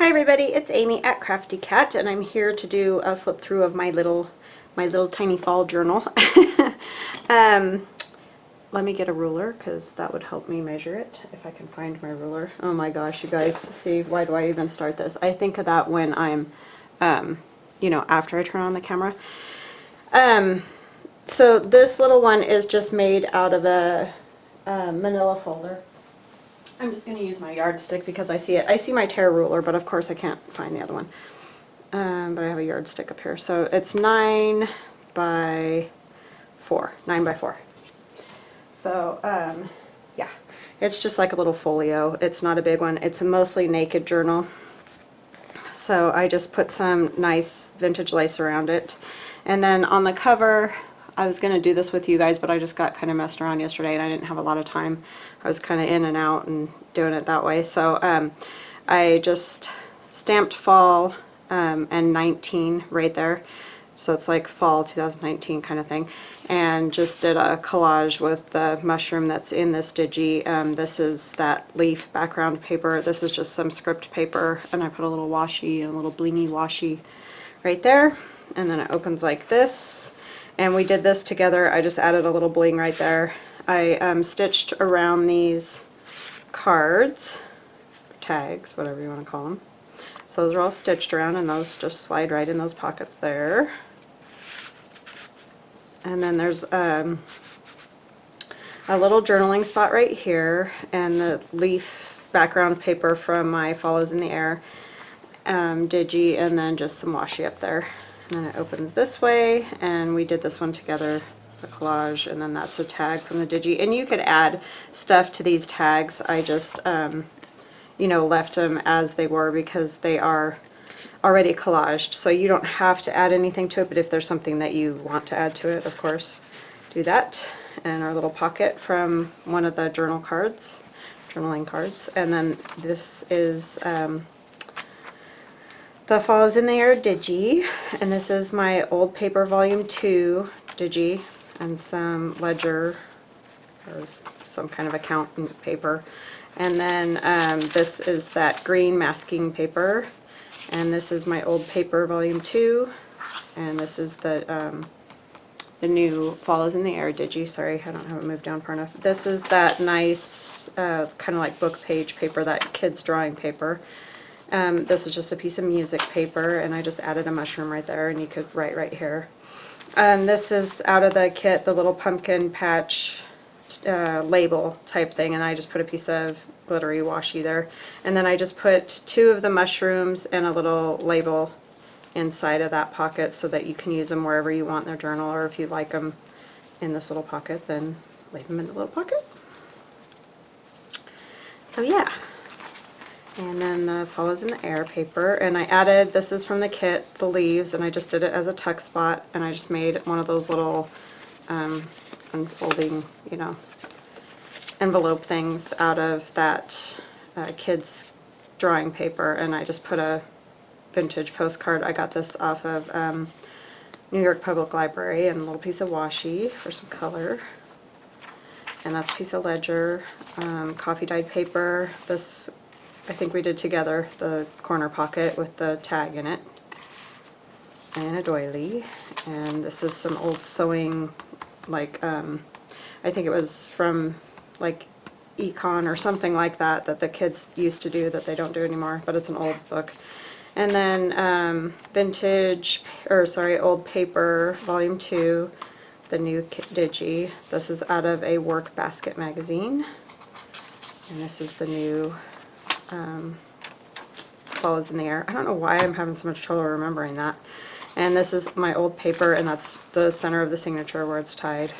Hi everybody, it's Amy at Crafty Cat, and I'm here to do a flip through of my little tiny fall journal. Let me get a ruler because that would help me measure it if I can find my ruler. Oh my gosh, you guys, see, why do I even start this? I think of that when I'm, you know, after I turn on the camera. So this little one is just made out of a manila folder. I'm just going to use my yardstick because I see it. I see my tear ruler, but of course I can't find the other one. But I have a yardstick up here. So it's 9 by 4. 9 by 4. So, yeah. It's just like a little folio. It's not a big one. It's a mostly naked journal. So I just put some nice vintage lace around it. And then on the cover, I was going to do this with you guys, but I just got kind of messed around yesterday and I didn't have a lot of time. I was kind of in and out and doing it that way. So I just stamped fall and 19 right there. So it's like fall 2019 kind of thing. And just did a collage with the mushroom that's in this digi. This is that leaf background paper. This is just some script paper. And I put a little washi and a little blingy washi right there. And then it opens like this. And we did this together. I just added a little bling right there. I stitched around these cards, tags, whatever you want to call them. So those are all stitched around and those just slide right in those pockets there. And then there's a little journaling spot right here and the leaf background paper from my Follows in the Air digi, and then just some washi up there. And then it opens this way, and we did this one together, the collage, and then that's a tag from the digi. And you could add stuff to these tags. I just, you know, left them as they were because they are already collaged. So you don't have to add anything to it, but if there's something that you want to add to it, of course, do that. And our little pocket from one of the journal cards, journaling cards. And then this is the Follows in the Air digi, and this is my old paper volume 2 digi and some ledger or some kind of accountant paper. And then this is that green masking paper, and this is my old paper volume 2, and this is the new Follows in the Air digi. Sorry, I don't have it moved down far enough. This is that nice kind of like book page paper, that kids drawing paper. This is just a piece of music paper, and I just added a mushroom right there, and you could write right here. This is out of the kit, the little pumpkin patch label type thing, and I just put a piece of glittery washi there. And then I just put 2 of the mushrooms and a little label inside of that pocket so that you can use them wherever you want in their journal, or if you like them in this little pocket, then leave them in the little pocket. So yeah. And then the Follows in the Air paper, and I added, this is from the kit, the leaves, and I just did it as a tuck spot, and I just made one of those little unfolding, you know, envelope things out of that kids drawing paper, and I just put a vintage postcard. I got this off of New York Public Library, and a little piece of washi for some color. And that's a piece of ledger, coffee dyed paper. This I think we did together, the corner pocket with the tag in it, and a doily. And this is some old sewing, like I think it was from like econ or something like that that the kids used to do that they don't do anymore, but it's an old book. And then vintage, or sorry, old paper volume 2, the new digi. This is out of a Work Basket magazine, and this is the new Follows in the Air. I don't know why I'm having so much trouble remembering that. And this is my old paper, and that's the center of the signature where it's tied.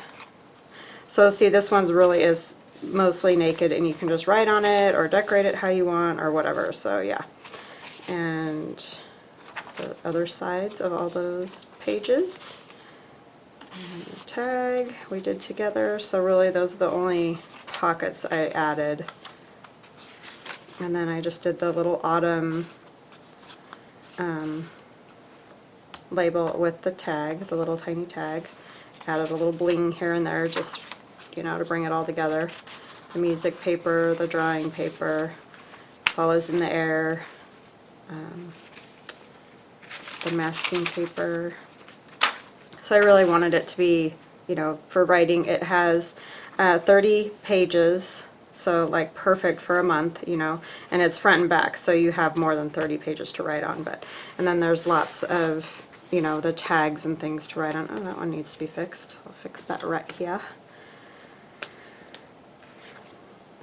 So see, this one's really is mostly naked, and you can just write on it or decorate it how you want or whatever. So yeah. And the other sides of all those pages. And the tag we did together. So really those are the only pockets I added. And then I just did the little autumn label with the tag, the little tiny tag. Added a little bling here and there, just, you know, to bring it all together. The music paper, the drawing paper, Follows in the Air, the masking paper. So I really wanted it to be, you know, for writing. It has 30 pages, so like perfect for a month, you know, and it's front and back, so you have more than 30 pages to write on. But and then there's lots of, you know, the tags and things to write on. Oh, that one needs to be fixed. I'll fix that right here.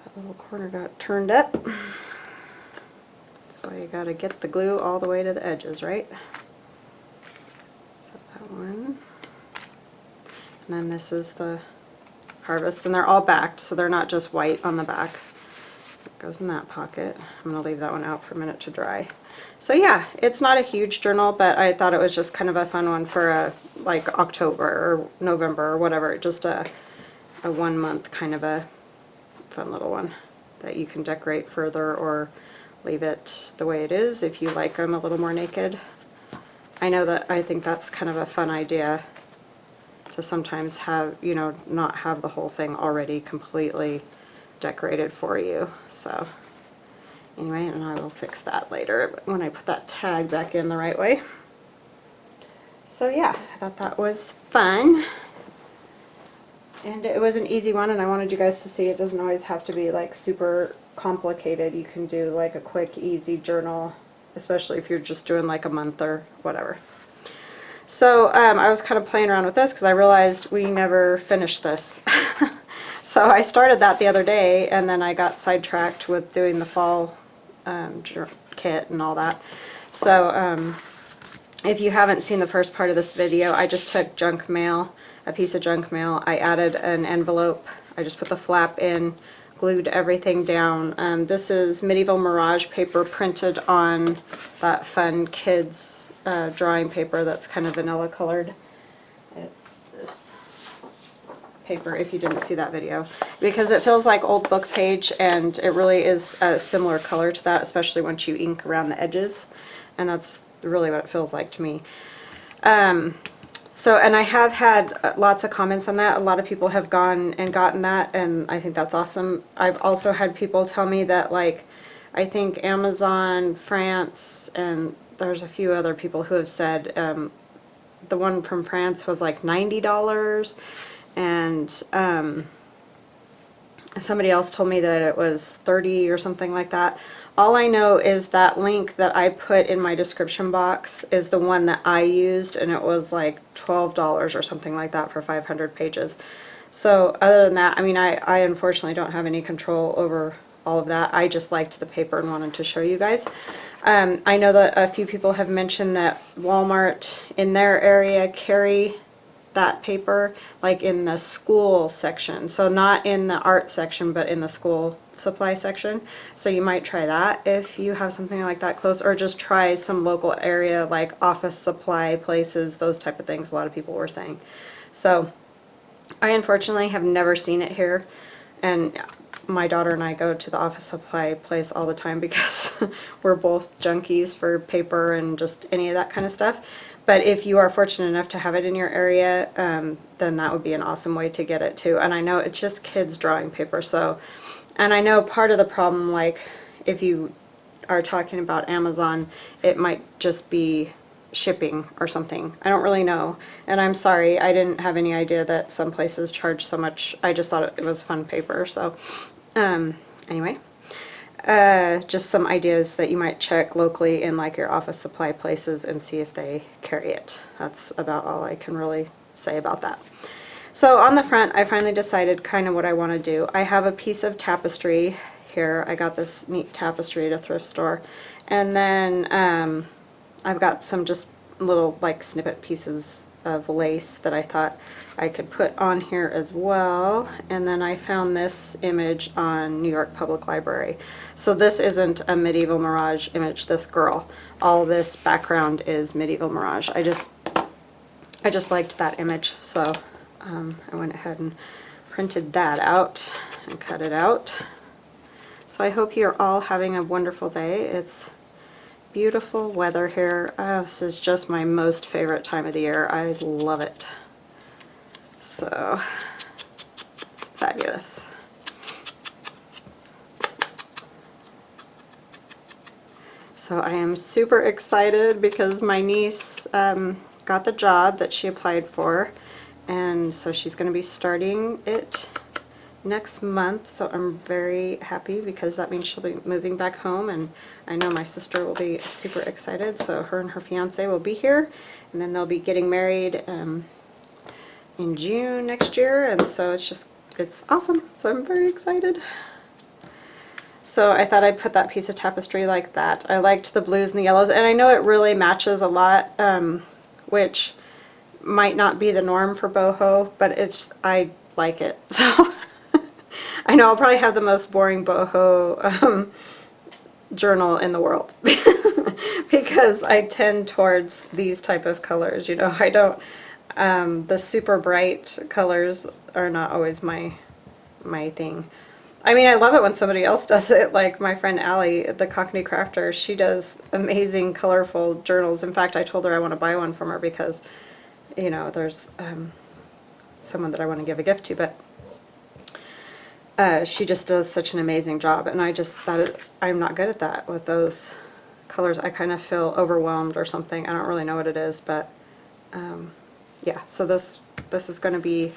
That little corner got turned up. That's why you gotta get the glue all the way to the edges, right? So that one. And then this is the harvest, and they're all backed, so they're not just white on the back. It goes in that pocket. I'm going to leave that one out for a minute to dry. So yeah, it's not a huge journal, but I thought it was just kind of a fun one for a, like October or November or whatever, just a 1 month kind of a fun little one that you can decorate further or leave it the way it is if you like them a little more naked. I think that's kind of a fun idea, to sometimes have, you know, not have the whole thing already completely decorated for you. So anyway, and I will fix that later when I put that tag back in the right way. So yeah, I thought that was fun. And it was an easy one, and I wanted you guys to see it doesn't always have to be like super complicated. You can do like a quick, easy journal, especially if you're just doing like a month or whatever. So I was kind of playing around with this because I realized we never finished this. So I started that the other day, and then I got sidetracked with doing the fall kit and all that. So if you haven't seen the first part of this video, I just took junk mail, a piece of junk mail. I added an envelope. I just put the flap in, glued everything down. This is Medieval Mirage paper printed on that fun kids drawing paper that's kind of vanilla colored. It's this paper, if you didn't see that video, because it feels like old book page, and it really is a similar color to that, especially once you ink around the edges, and that's really what it feels like to me. So, and I have had lots of comments on that. A lot of people have gone and gotten that, and I think that's awesome. I've also had people tell me that, like, I think Amazon France, and there's a few other people who have said the one from France was like $90, and somebody else told me that it was 30 or something like that. All I know is that link that I put in my description box is the one that I used, and it was like $12 or something like that for 500 pages. So other than that, I mean, I unfortunately don't have any control over all of that. I just liked the paper and wanted to show you guys. I know that a few people have mentioned that Walmart in their area carry that paper, like in the school section. So not in the art section, but in the school supply section. So you might try that if you have something like that close, or just try some local area like office supply places, those type of things a lot of people were saying. So I unfortunately have never seen it here, and my daughter and I go to the office supply place all the time because we're both junkies for paper and just any of that kind of stuff. But if you are fortunate enough to have it in your area, then that would be an awesome way to get it too. And I know it's just kids drawing paper, so, and I know part of the problem, like if you are talking about Amazon, it might just be shipping or something. I don't really know, and I'm sorry, I didn't have any idea that some places charge so much. I just thought it was fun paper. So anyway, just some ideas that you might check locally in like your office supply places and see if they carry it. That's about all I can really say about that. So on the front, I finally decided kind of what I want to do. I have a piece of tapestry here. I got this neat tapestry at a thrift store, and then I've got some just little like snippet pieces of lace that I thought I could put on here as well. And then I found this image on New York Public Library. So this isn't a Medieval Mirage image, this girl. All this background is Medieval Mirage. I just liked that image, so I went ahead and printed that out and cut it out. So I hope you're all having a wonderful day. It's beautiful weather here. This is just my most favorite time of the year. I love it. So it's fabulous. So I am super excited because my niece got the job that she applied for, and so she's going to be starting it next month. So I'm very happy because that means she'll be moving back home, and I know my sister will be super excited. So her and her fiance will be here, and then they'll be getting married in June next year, and so it's awesome. So I'm very excited. So I thought I'd put that piece of tapestry like that. I liked the blues and the yellows, and I know it really matches a lot, which might not be the norm for boho, but I like it. So I know I'll probably have the most boring boho journal in the world because I tend towards these type of colors. You know, I don't, the super bright colors are not always my thing. I mean, I love it when somebody else does it, like my friend Allie, the Cockney Crafter. She does amazing, colorful journals. In fact, I told her I want to buy one from her because, you know, there's someone that I want to give a gift to, but she just does such an amazing job, and I'm not good at that with those colors. I kind of feel overwhelmed or something. I don't really know what it is, but yeah, so this is going to be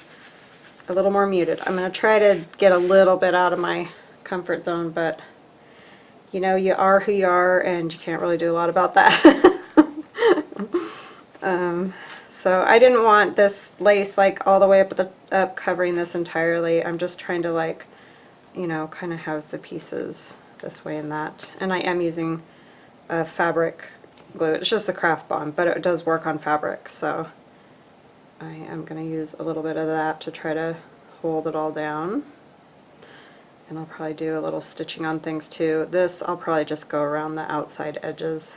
a little more muted. I'm going to try to get a little bit out of my comfort zone, but you know, you are who you are, and you can't really do a lot about that. So I didn't want this lace like all the way up covering this entirely. I'm just trying to, like, you know, kind of have the pieces this way and that. And I am using a fabric glue. It's just a craft bond, but it does work on fabric, so I am going to use a little bit of that to try to hold it all down. And I'll probably do a little stitching on things too. This I'll probably just go around the outside edges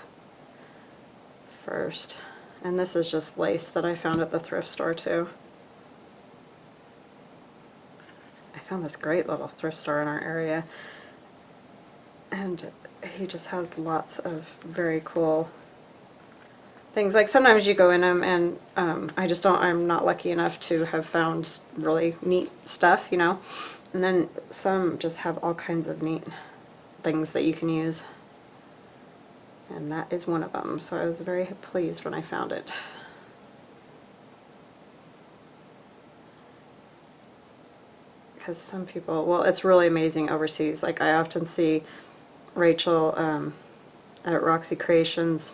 first. And this is just lace that I found at the thrift store too. I found this great little thrift store in our area, and he just has lots of very cool things. Like sometimes you go in them and I'm not lucky enough to have found really neat stuff, you know, and then some just have all kinds of neat things that you can use, and that is one of them. So I was very pleased when I found it. Because some people, well, it's really amazing overseas. Like I often see Rachel at Roxy Creations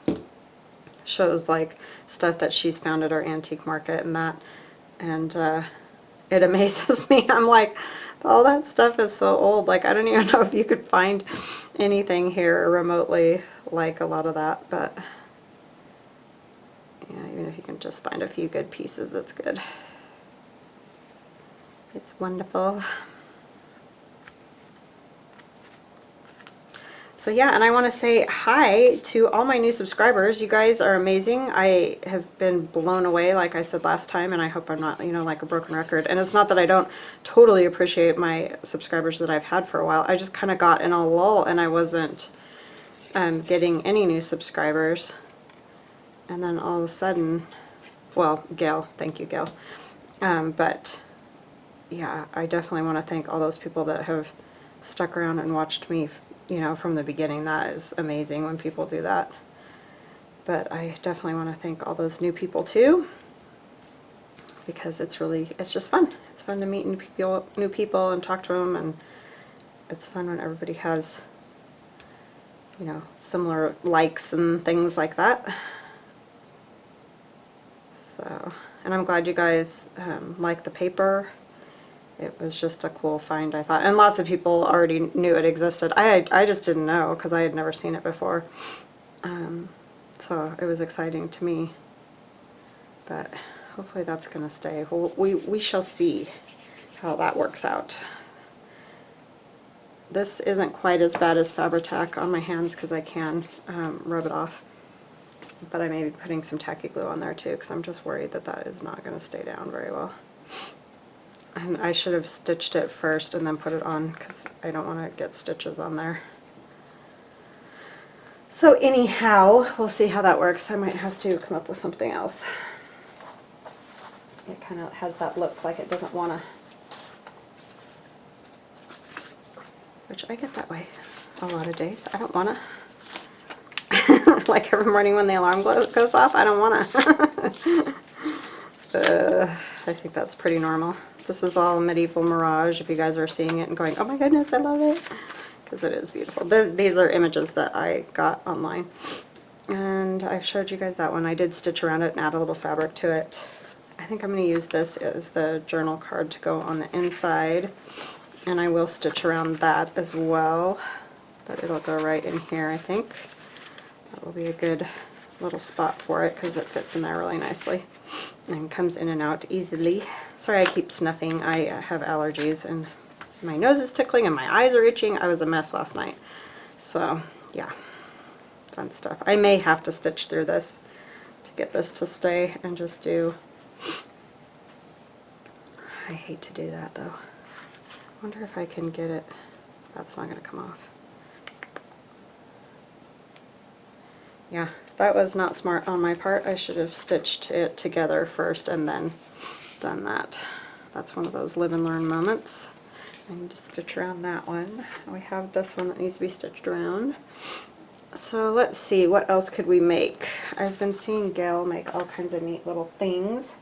shows like stuff that she's found at our antique market and that, and it amazes me. I'm like, all that stuff is so old. Like I don't even know if you could find anything here remotely like a lot of that, but yeah, even if you can just find a few good pieces, that's good. It's wonderful. So yeah, and I want to say hi to all my new subscribers. You guys are amazing. I have been blown away, like I said last time, and I hope I'm not, you know, like a broken record. And it's not that I don't totally appreciate my subscribers that I've had for a while. I just kind of got in a lull, and I wasn't getting any new subscribers. And then all of a sudden, well, Gail, thank you, Gail. But yeah, I definitely want to thank all those people that have stuck around and watched me, you know, from the beginning. That is amazing when people do that. But I definitely want to thank all those new people too, because it's just fun. It's fun to meet new people and talk to them, and it's fun when everybody has, you know, similar likes and things like that. So, and I'm glad you guys like the paper. It was just a cool find, I thought. And lots of people already knew it existed. I just didn't know because I had never seen it before. So it was exciting to me. But hopefully that's going to stay. We shall see how that works out. This isn't quite as bad as Fabri-Tac on my hands because I can rub it off. But I may be putting some tacky glue on there too because I'm just worried that that is not going to stay down very well. And I should have stitched it first and then put it on because I don't want to get stitches on there. So anyhow, we'll see how that works. I might have to come up with something else. It kind of has that look like it doesn't want to, which I get that way a lot of days. I don't want to. like every morning when the alarm goes off. I don't want to. I think that's pretty normal. This is all Medieval Mirage, if you guys are seeing it and going, oh my goodness, I love it. Because it is beautiful. These are images that I got online. And I've showed you guys that one. I did stitch around it and add a little fabric to it. I think I'm going to use this as the journal card to go on the inside. And I will stitch around that as well. But it'll go right in here, I think. That will be a good little spot for it because it fits in there really nicely and comes in and out easily. Sorry I keep snuffing. I have allergies and my nose is tickling and my eyes are itching. I was a mess last night. So yeah, fun stuff. I may have to stitch through this to get this to stay and just do... I hate to do that though. I wonder if I can get it... That's not going to come off. Yeah, that was not smart on my part. I should have stitched it together first and then done that. That's one of those live and learn moments. I need to stitch around that one. We have this one that needs to be stitched around. So let's see, what else could we make? I've been seeing Gail make all kinds of neat little things.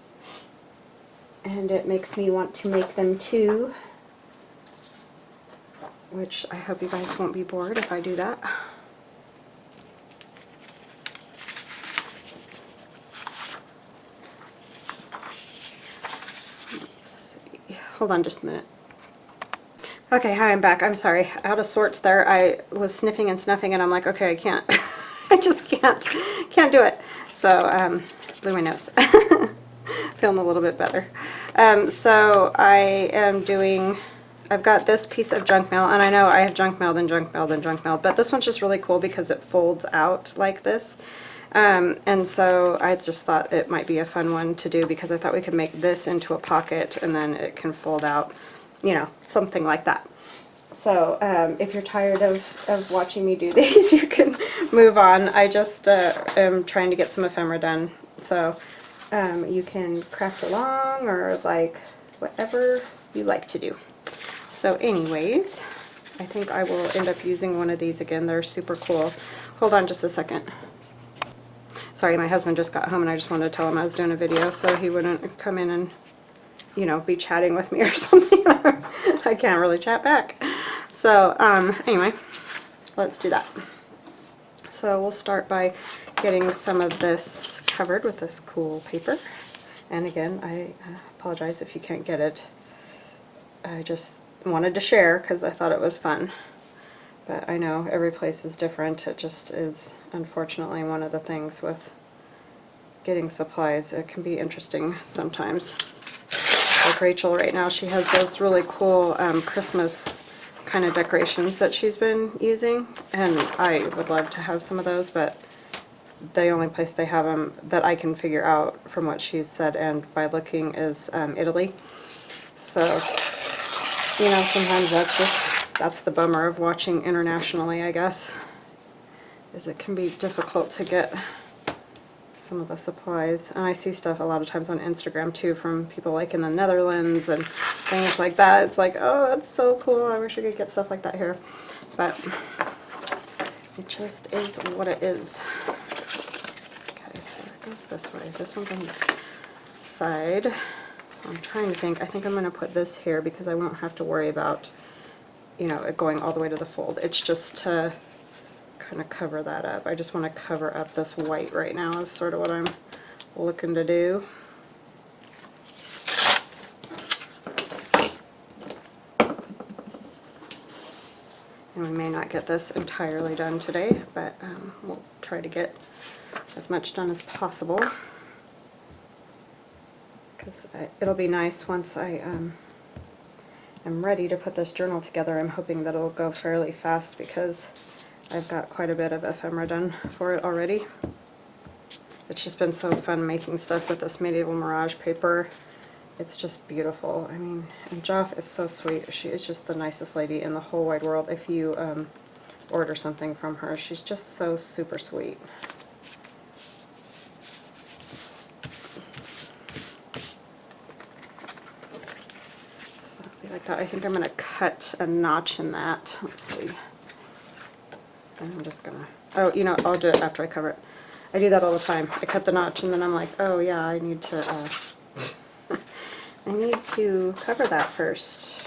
And it makes me want to make them too. Which I hope you guys won't be bored if I do that. Hold on just a minute. Okay, hi, I'm back. I'm sorry. Out of sorts there. I was sniffing and snuffing and I'm like, okay, I can't. I just can't do it. So, blew my nose. Feeling a little bit better. So I am doing, I've got this piece of junk mail, and I know I have junk mail, then junk mail, then junk mail, but this one's just really cool because it folds out like this. And so I just thought it might be a fun one to do because I thought we could make this into a pocket and then it can fold out, you know, something like that. So if you're tired of watching me do these, you can move on. I just am trying to get some ephemera done. So you can craft along or like whatever you like to do. So anyways, I think I will end up using one of these again. They're super cool. Hold on just a second. Sorry, my husband just got home and I just wanted to tell him I was doing a video so he wouldn't come in and, you know, be chatting with me or something. I can't really chat back. So, anyway, let's do that. So we'll start by getting some of this covered with this cool paper. And again, I apologize if you can't get it. I just wanted to share because I thought it was fun. But I know every place is different. It just is, unfortunately, one of the things with getting supplies. It can be interesting sometimes. Like Rachel right now, she has those really cool Christmas kind of decorations that she's been using, and I would love to have some of those, but the only place they have them that I can figure out from what she's said and by looking is Italy. So, you know, sometimes that's the bummer of watching internationally, I guess, is it can be difficult to get some of the supplies. And I see stuff a lot of times on Instagram too from people like in the Netherlands and things like that. It's like, oh, that's so cool. I wish I could get stuff like that here. But it just is what it is. Okay, so it goes this way. This one's on the side. So I'm trying to think. I think I'm going to put this here because I won't have to worry about, you know, it going all the way to the fold. It's just to kind of cover that up. I just want to cover up this white right now is sort of what I'm looking to do. And we may not get this entirely done today, but we'll try to get as much done as possible. Because it'll be nice once I am ready to put this journal together. I'm hoping that it'll go fairly fast because I've got quite a bit of ephemera done for it already. It's just been so fun making stuff with this Medieval Mirage paper. It's just beautiful. I mean, and Joff is so sweet. She is just the nicest lady in the whole wide world. If you order something from her, she's just so super sweet. So that'll be like that. I think I'm going to cut a notch in that. Let's see. And I'm just gonna, oh, you know, I'll do it after I cover it. I do that all the time. I cut the notch and then I'm like, oh yeah, I need to, I need to cover that first.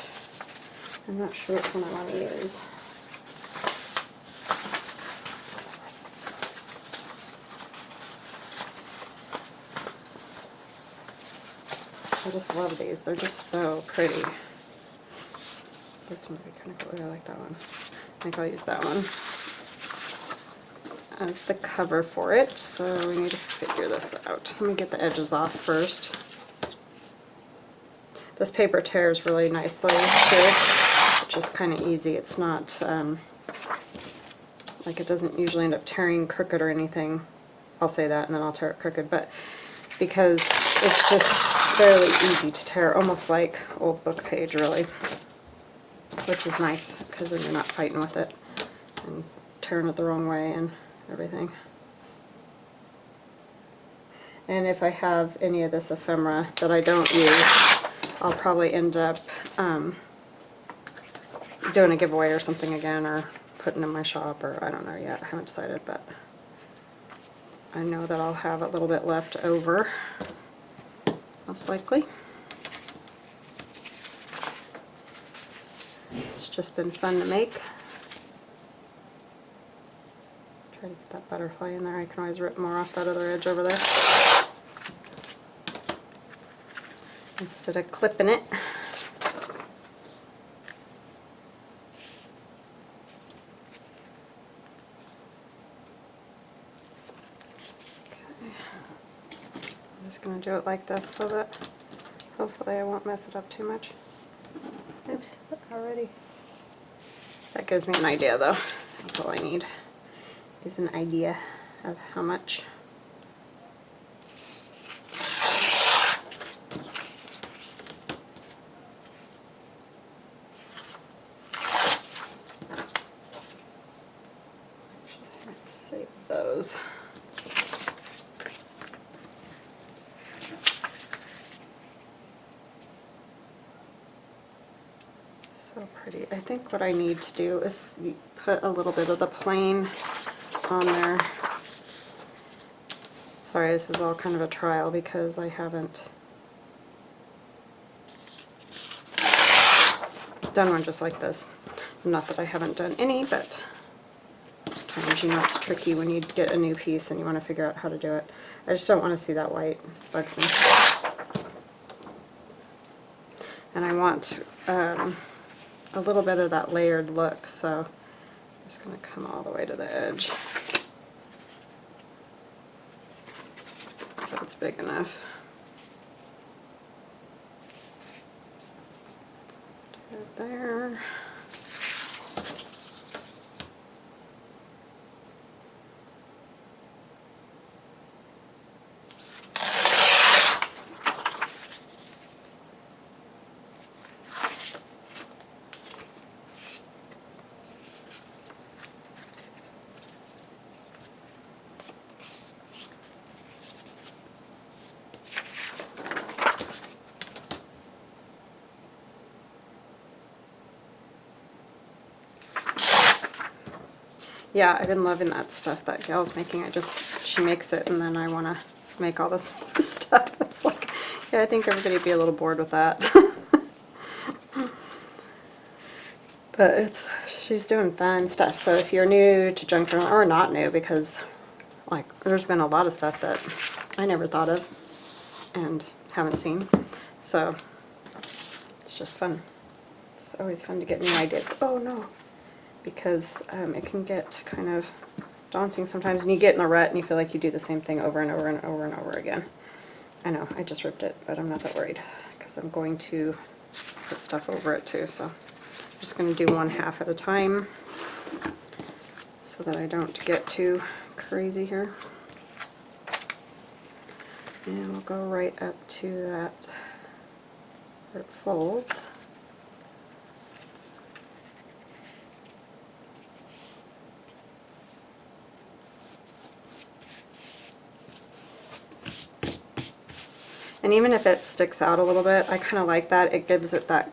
I'm not sure which one I want to use. I just love these. They're just so pretty. This one would be kind of cool. I like that one. I think I'll use that one as the cover for it. So we need to figure this out. Let me get the edges off first. This paper tears really nicely too, which is kind of easy. It's not like it doesn't usually end up tearing crooked or anything. I'll say that and then I'll tear it crooked, but because it's just fairly easy to tear, almost like old book page really, which is nice because then you're not fighting with it and tearing it the wrong way and everything. And if I have any of this ephemera that I don't use, I'll probably end up doing a giveaway or something again, or putting in my shop, or I don't know yet. I haven't decided, but I know that I'll have a little bit left over, most likely. It's just been fun to make. Try to get that butterfly in there. I can always rip more off that other edge over there instead of clipping it. I'm just going to do it like this so that hopefully I won't mess it up too much. Oops, already. That gives me an idea though. That's all I need, is an idea of how much. Let's save those. So pretty. I think what I need to do is put a little bit of the plain on there. Sorry, this is all kind of a trial because I haven't done one just like this. Not that I haven't done any, but sometimes you know it's tricky when you get a new piece and you want to figure out how to do it. I just don't want to see that white. It bugs me. And I want a little bit of that layered look, so I'm just going to come all the way to the edge so it's big enough. Do it there. Yeah, I've been loving that stuff that gal's making. She makes it and then I want to make all this stuff. It's like, yeah, I think everybody would be a little bored with that. But she's doing fun stuff. So if you're new to junk journal, or not new, because like there's been a lot of stuff that I never thought of and haven't seen. So it's just fun. It's always fun to get new ideas. Oh no. Because it can get kind of daunting sometimes, and you get in a rut and you feel like you do the same thing over and over and over and over again. I know, I just ripped it, but I'm not that worried because I'm going to put stuff over it too. So I'm just going to do one half at a time so that I don't get too crazy here. And we'll go right up to that where it folds. And even if it sticks out a little bit, I kind of like that. It gives it that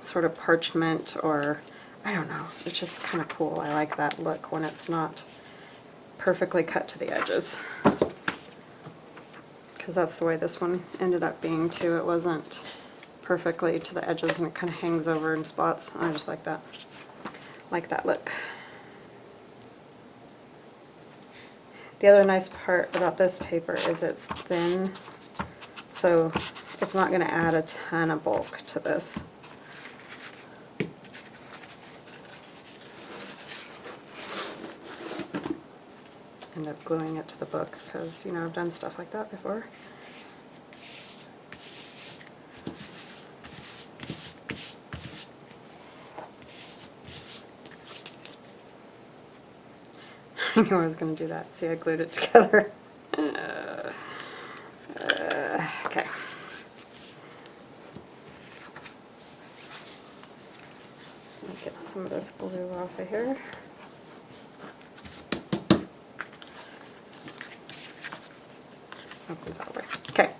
sort of parchment or I don't know, it's just kind of cool. I like that look when it's not perfectly cut to the edges. Because that's the way this one ended up being too. It wasn't perfectly to the edges and it kind of hangs over in spots. I just like that. Like that look. The other nice part about this paper is it's thin, so it's not going to add a ton of bulk to this. End up gluing it to the book because, you know, I've done stuff like that before. I knew I was going to do that. See, I glued it together. Okay. Let me get some of this glue off of here. Opens that way. Okay.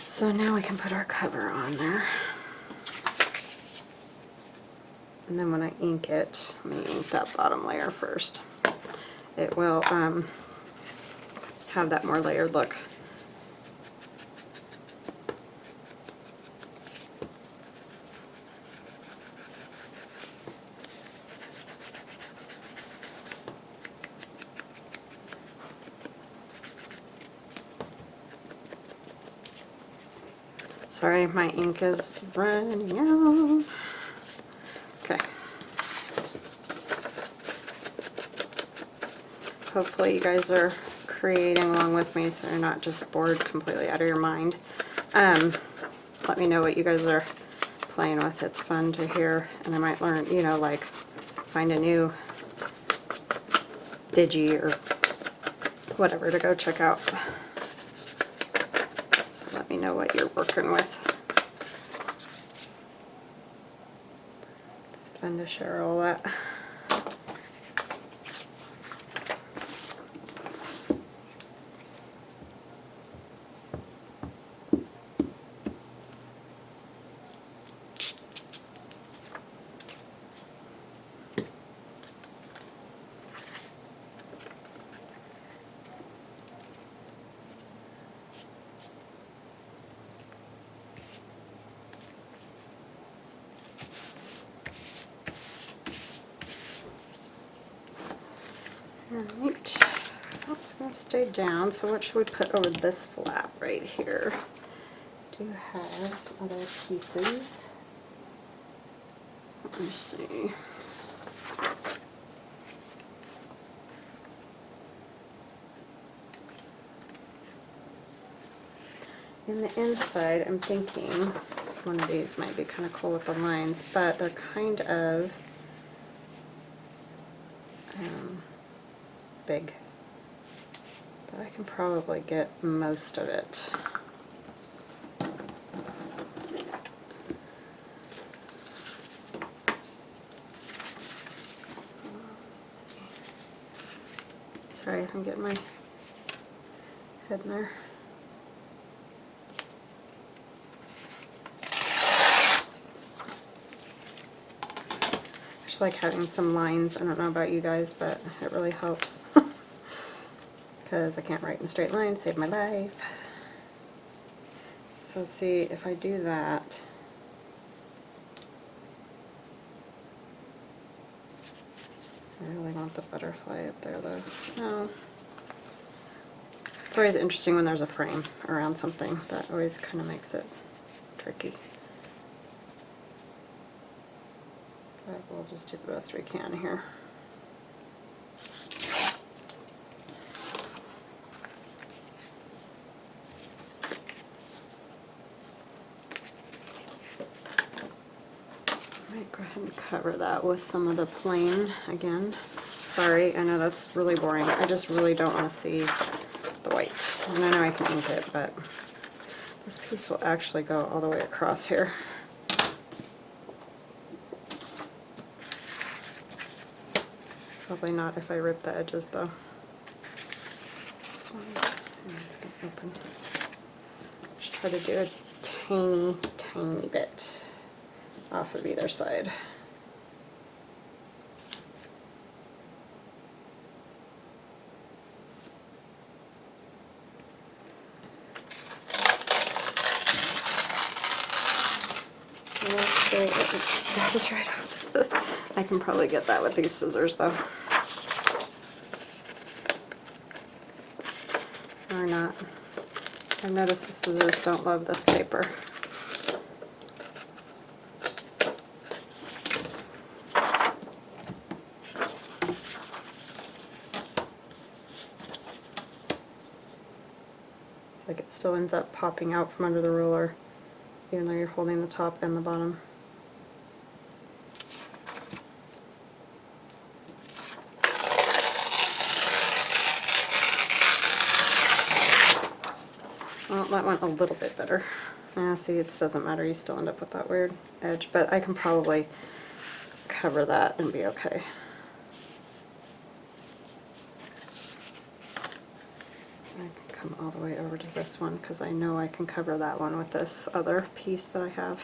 So now we can put our cover on there. And then when I ink it, let me ink that bottom layer first. It will have that more layered look. Sorry, my ink is running out. Okay. Hopefully you guys are creating along with me so you're not just bored completely out of your mind. Let me know what you guys are playing with. It's fun to hear, and I might learn, you know, like find a new digi or whatever to go check out. So let me know what you're working with. It's fun to share all that. Alright, that's going to stay down, so what should we put over this flap right here? Do have some other pieces. Let me see. In the inside, I'm thinking one of these might be kind of cool with the lines, but they're kind of big. But I can probably get most of it. So, let's see. Sorry, I'm getting my head in there. I just like having some lines. I don't know about you guys, but it really helps. Because I can't write in a straight line, save my life. So see, if I do that, I really want the butterfly up there though. So it's always interesting when there's a frame around something. That always kind of makes it tricky. But we'll just do the best we can here. Go ahead and cover that with some of the plain again. Sorry, I know that's really boring. I just really don't want to see the white. And I know I can ink it, but this piece will actually go all the way across here. Probably not if I rip the edges though. This one, and it's going to open. Just try to do a tiny, tiny bit off of either side. Okay, that was right out. I can probably get that with these scissors though. Or not. I've noticed the scissors don't love this paper. It's like it still ends up popping out from under the ruler, even though you're holding the top and the bottom. Well, that went a little bit better. Yeah, see, it doesn't matter. You still end up with that weird edge, but I can probably cover that and be okay. I can come all the way over to this one because I know I can cover that one with this other piece that I have.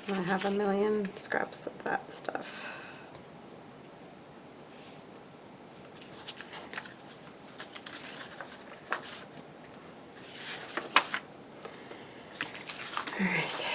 I have a million scraps of that stuff. All right.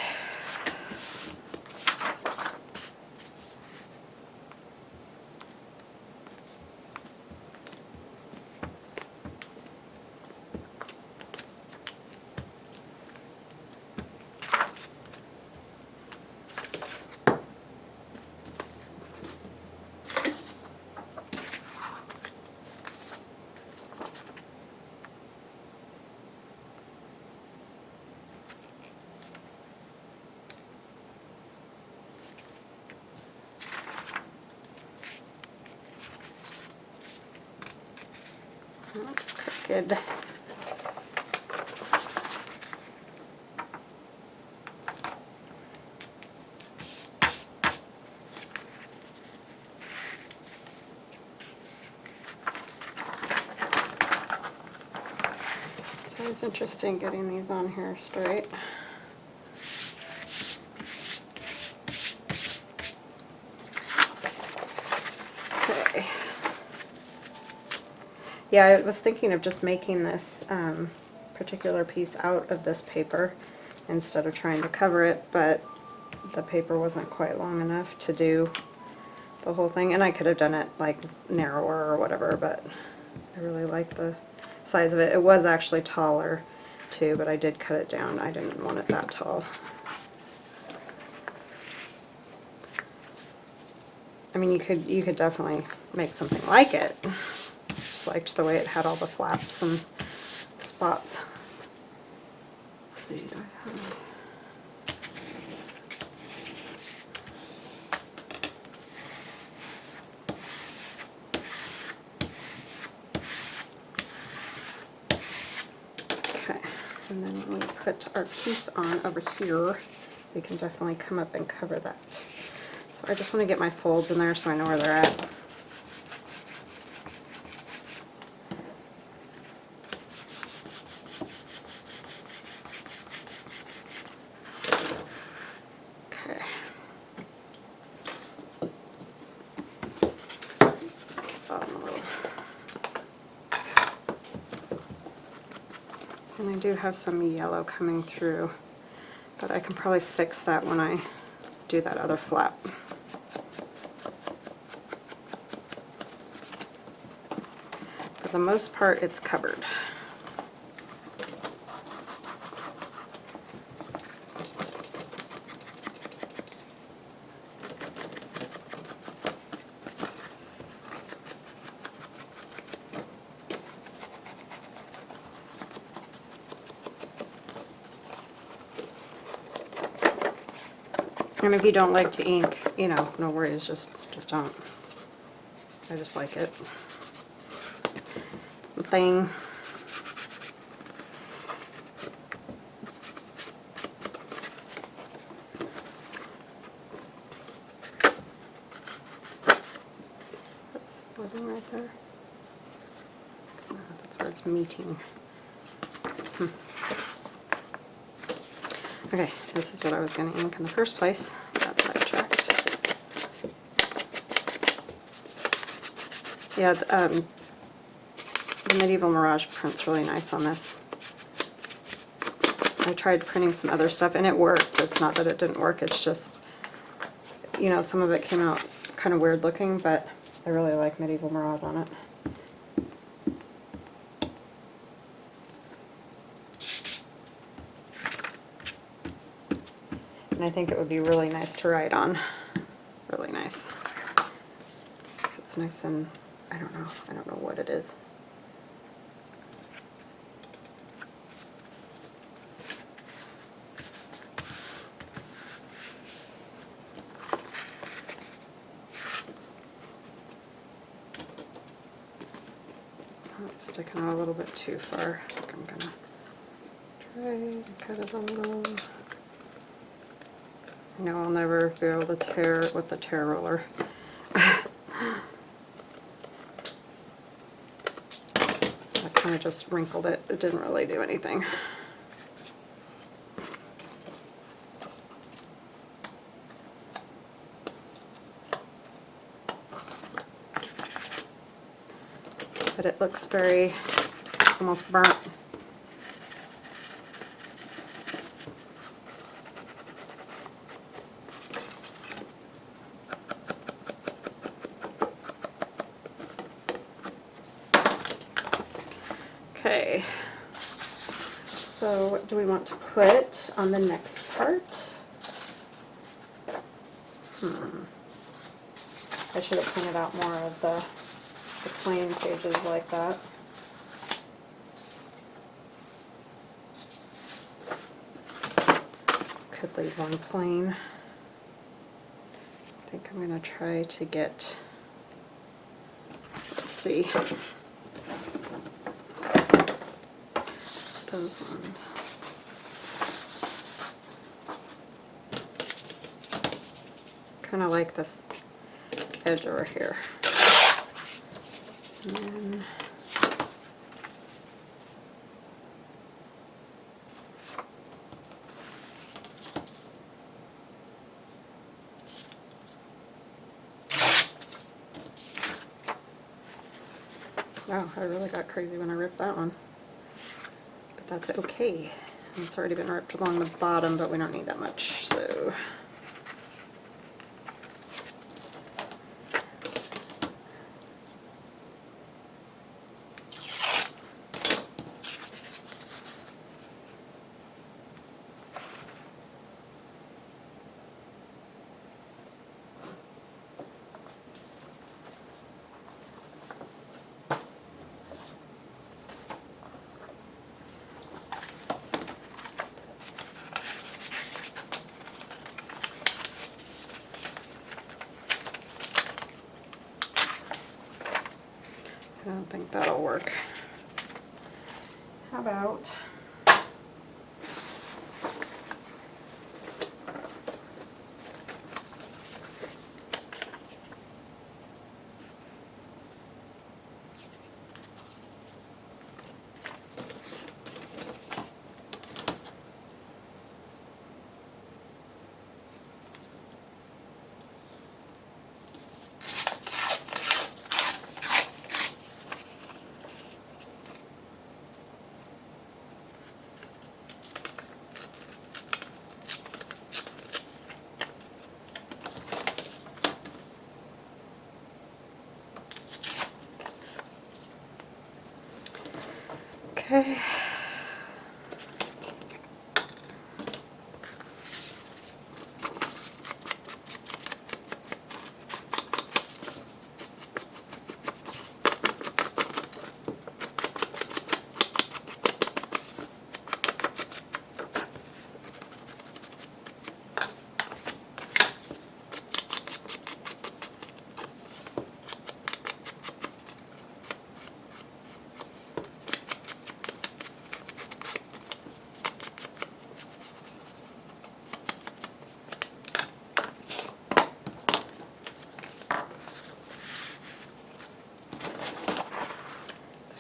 Looks crooked. It's always interesting getting these on here straight. Okay. Yeah, I was thinking of just making this particular piece out of this paper instead of trying to cover it, but the paper wasn't quite long enough to do the whole thing, and I could have done it like narrower or whatever, but I really like the size of it. It was actually taller too, but I did cut it down. I didn't want it that tall. I mean, you could definitely make something like it. Just liked the way it had all the flaps and spots. Let's see, do I have... Okay, and then when we put our piece on over here, we can definitely come up and cover that. So I just want to get my folds in there so I know where they're at. And I do have some yellow coming through, but I can probably fix that when I do that other flap. For the most part, it's covered. And if you don't like to ink, you know, no worries, just don't. I just like it. thing. So that's splitting right there. Oh, that's where it's meeting. Okay, this is what I was going to ink in the first place. Got sidetracked. Yeah, the Medieval Mirage print's really nice on this. I tried printing some other stuff and it worked. It's not that it didn't work, it's just, you know, some of it came out kind of weird looking, but I really like Medieval Mirage on it. And I think it would be really nice to write on. Really nice. It's nice and, I don't know what it is. It's sticking out a little bit too far. I think I'm gonna try to cut it a little. I know I'll never be able to tear it with the tear roller. That kind of just wrinkled it. It didn't really do anything. But it looks very almost burnt. Okay, so what do we want to put on the next part? I should have printed out more of the plain pages like that. Could leave one plain. I think I'm going to try to get, let's see, those ones. Kind of like this edge over here. And then oh, I really got crazy when I ripped that one. But that's okay. And it's already been ripped along the bottom, but we don't need that much, so. I don't think that'll work. How about okay.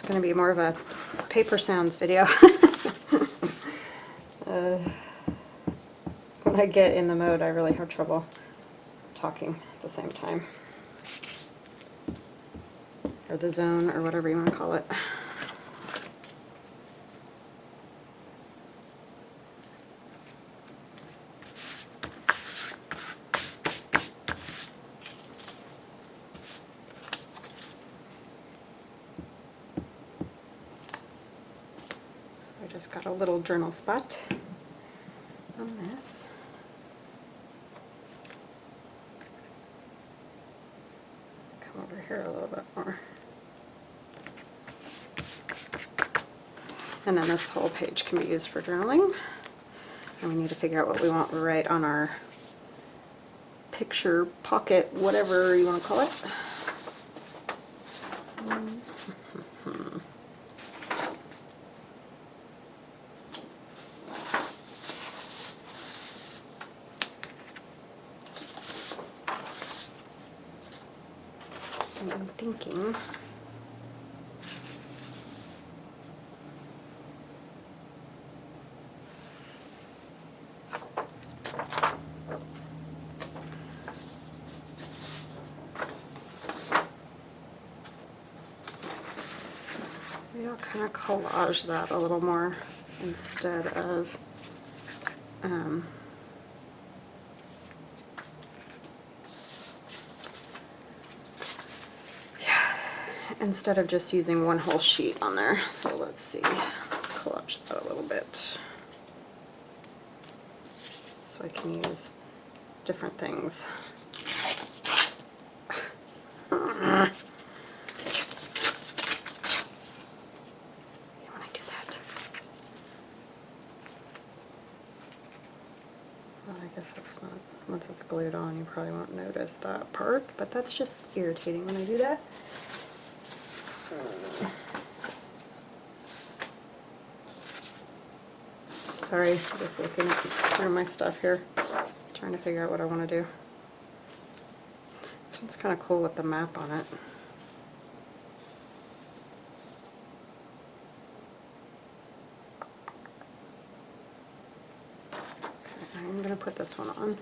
It's going to be more of a paper sounds video. When I get in the mode, I really have trouble talking at the same time. Or the zone, or whatever you want to call it. So I just got a little journal spot on this. Come over here a little bit more. And then this whole page can be used for journaling. And we need to figure out what we want to write on our picture pocket, whatever you want to call it. And I'm thinking maybe I'll kind of collage that a little more instead of instead of just using one whole sheet on there. So let's see, let's collage that a little bit so I can use different things. When I do that, well, I guess that's not, once it's glued on you probably won't notice that part, but that's just irritating when I do that. Sorry, just looking at through my stuff here, trying to figure out what I want to do. This one's kind of cool with the map on it. Okay, I'm going to put this one on.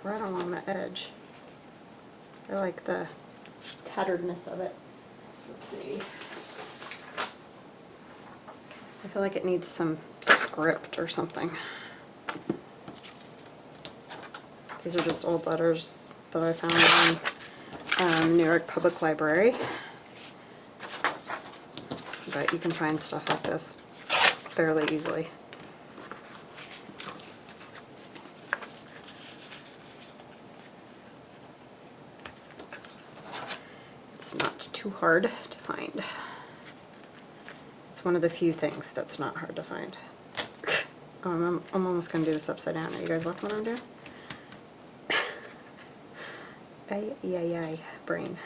Right along the edge. I like the tatteredness of it. Let's see. I feel like it needs some script or something. These are just old letters that I found in New York Public Library. But you can find stuff like this fairly easily. Too hard to find. It's one of the few things that's not hard to find. Oh, I'm almost going to do this upside down. Are you guys laughing what I'm doing? Ay, brain.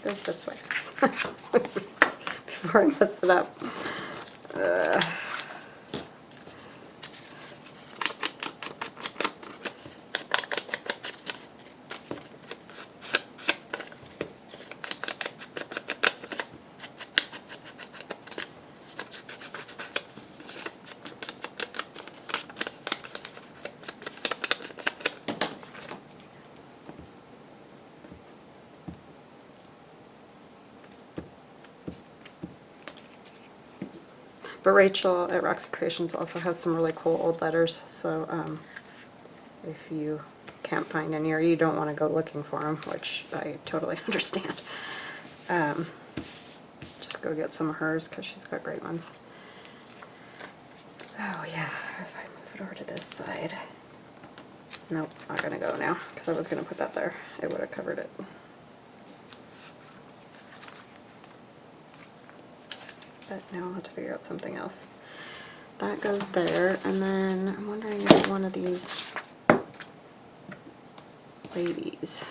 Goes this way. Before I mess it up. But Rachel at Roxy Creations also has some really cool old letters, so if you can't find any or you don't want to go looking for them, which I totally understand, just go get some of hers because she's got great ones. Oh yeah, if I move it over to this side. Nope, not going to go now because I was going to put that there. It would have covered it. But now I'll have to figure out something else. that goes there, and then I'm wondering if one of these ladies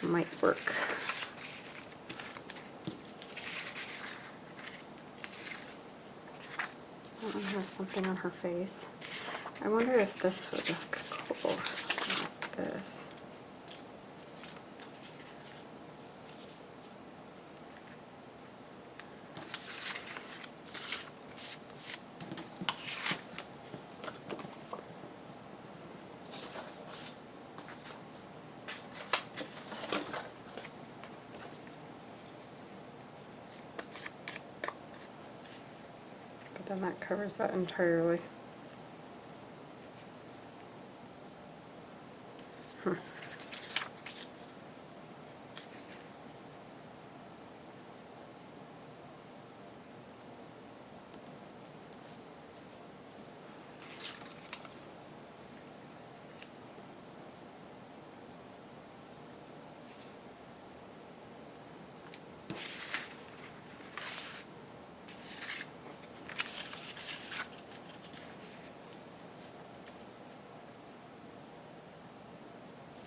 might work. That one has something on her face. I wonder if this would look cool, like this. But then that covers that entirely.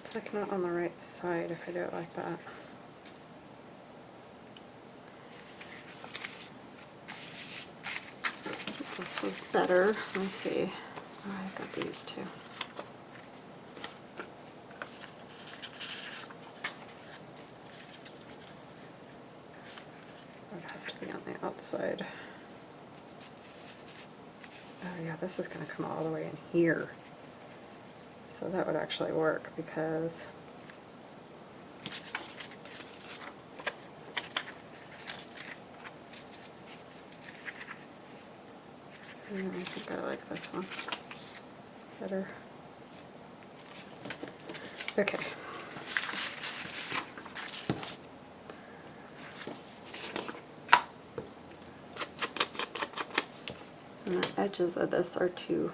It's like not on the right side if I do it like that. This was better. Let me see. Oh, I've got these too. Would have to be on the outside. Oh yeah, this is going to come all the way in here. So that would actually work because I think I like this one better. Okay. And the edges of this are too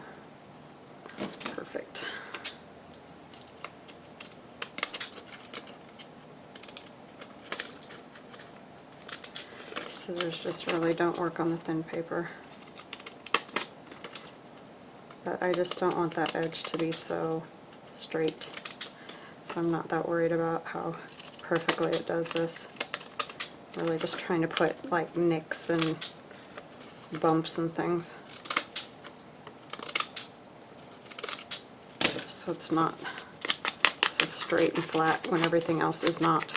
perfect. Scissors just really don't work on the thin paper. But I just don't want that edge to be so straight. So I'm not that worried about how perfectly it does this. Really just trying to put like nicks and bumps and things. So it's not so straight and flat when everything else is not.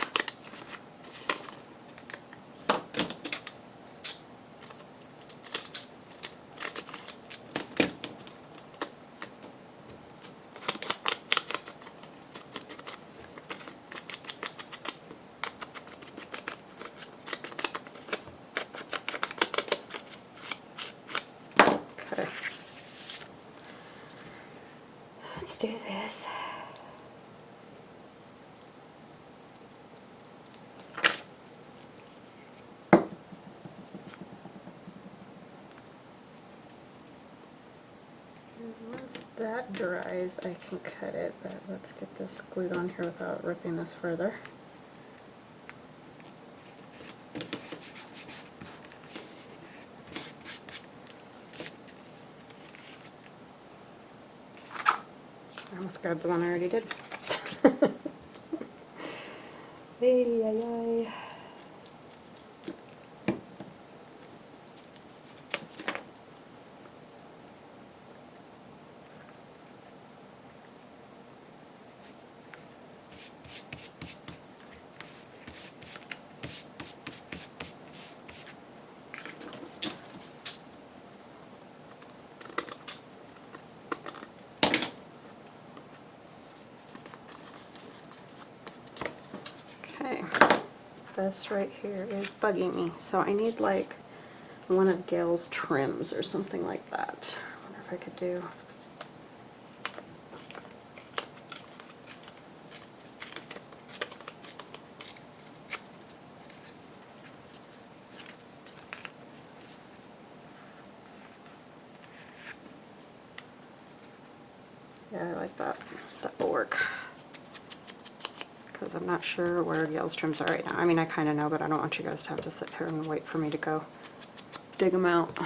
Okay. Let's do this. Once that dries, I can cut it, but let's get this glued on here without ripping this further. I almost grabbed the one I already did. Ay, ay, ay. Okay, this right here is bugging me, so I need like one of Gail's trims or something like that. I wonder if I could do. Yeah, I like that. That will work. because I'm not sure where Yale's trims are right now. I mean, I kind of know, but I don't want you guys to have to sit here and wait for me to go dig them out.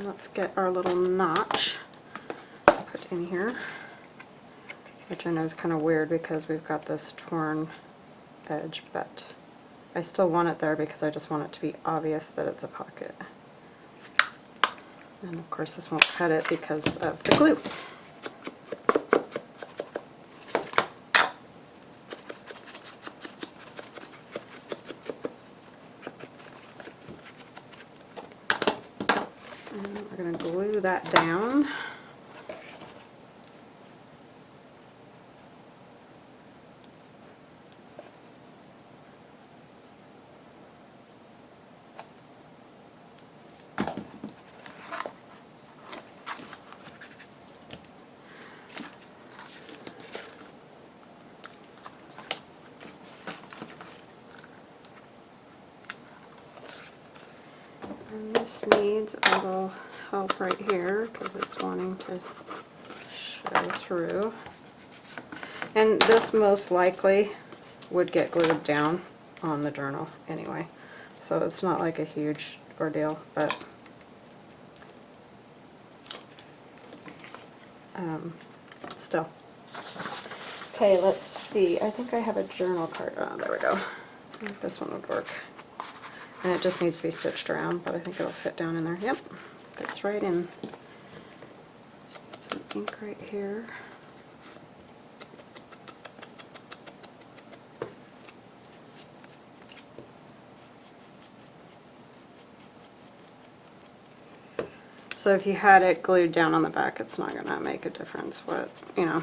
Let's get our little notch put in here, which I know is kind of weird because we've got this torn edge, but I still want it there because I just want it to be obvious that it's a pocket. And of course this won't cut it because of the glue. We're going to glue that down. And this needs a little help right here because it's wanting to show through. And this most likely would get glued down on the journal anyway, so it's not like a huge ordeal, but still. Okay, let's see. I think I have a journal card. Oh, there we go. I think this one would work. And it just needs to be stitched around, but I think it'll fit down in there. Yep, fits right in. Some ink right here. So if you had it glued down on the back, it's not going to make a difference what, you know,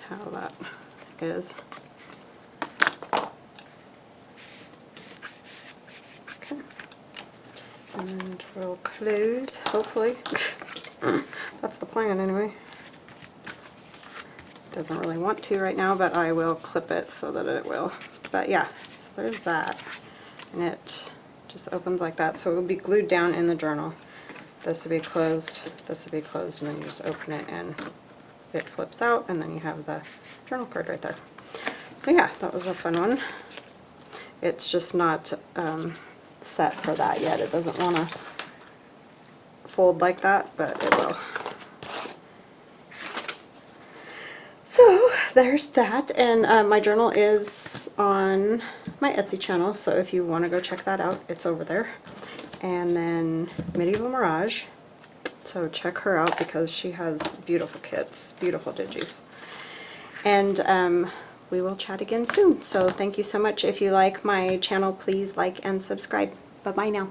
how that is. Okay. And we'll close, hopefully. That's the plan anyway. Doesn't really want to right now, but I will clip it so that it will. But yeah, so there's that. And it just opens like that, so it will be glued down in the journal. This will be closed, this will be closed, and then you just open it and it flips out, and then you have the journal card right there. So yeah, that was a fun one. It's just not set for that yet. It doesn't want to fold like that, but it will. So there's that, and my journal is on my Etsy channel, so if you want to go check that out, it's over there. And then Medieval Mirage, so check her out because she has beautiful kits, beautiful digis. And we will chat again soon, so thank you so much. If you like my channel, please like and subscribe. Bye-bye now.